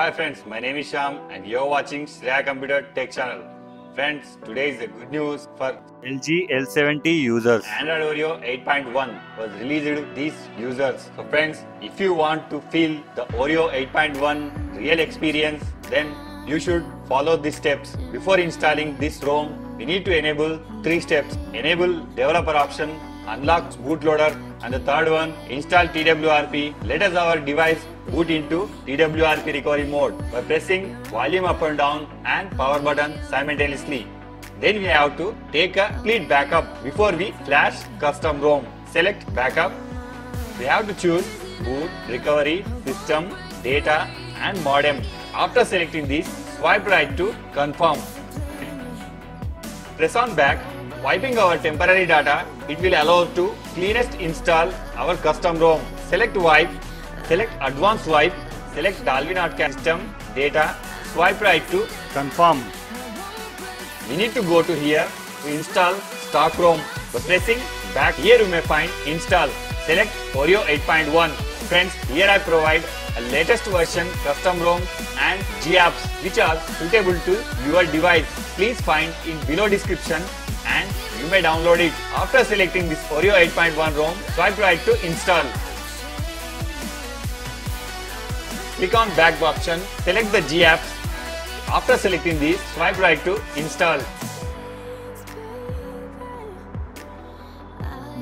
Hi friends, my name is Sham and you are watching Shreya Computer Tech Channel. Friends, today is the good news for LG L70 users. Android Oreo 8.1 was released to these users. So friends, if you want to feel the Oreo 8.1 real experience, then you should follow these steps. Before installing this ROM, we need to enable 3 steps. Enable developer option, unlock bootloader, and the third one, install twrp. Let us our device boot into twrp recovery mode by pressing volume up and down and power button simultaneously. Then we have to take a complete backup before we flash custom ROM. Select backup. We have to choose boot, recovery, system, data and modem. After selecting this, swipe right to confirm. Press on back. Wiping our temporary data, it will allow us to cleanest install our custom ROM. Select wipe, select advanced wipe, select Dolby Notcast system, data, swipe right to confirm. We need to go to here to install stock ROM. By pressing back, here you may find install. Select Oreo 8.1. Friends, here I provide a latest version custom ROM and GApps which are suitable to your device. Please find in below description and you may download it. After selecting this Oreo 8.1 ROM, swipe right to install. Click on back option, select the GApps. After selecting this, swipe right to install.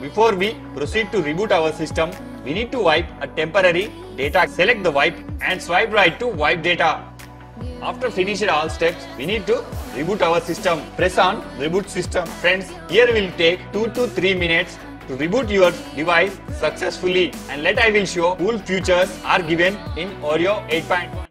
Before we proceed to reboot our system, we need to wipe a temporary data. Select the wipe and swipe right to wipe data. After finishing all steps, we need to reboot our system. Press on reboot system. Friends, here will take 2 to 3 minutes to reboot your device successfully, and I will show cool features are given in Oreo 8.1.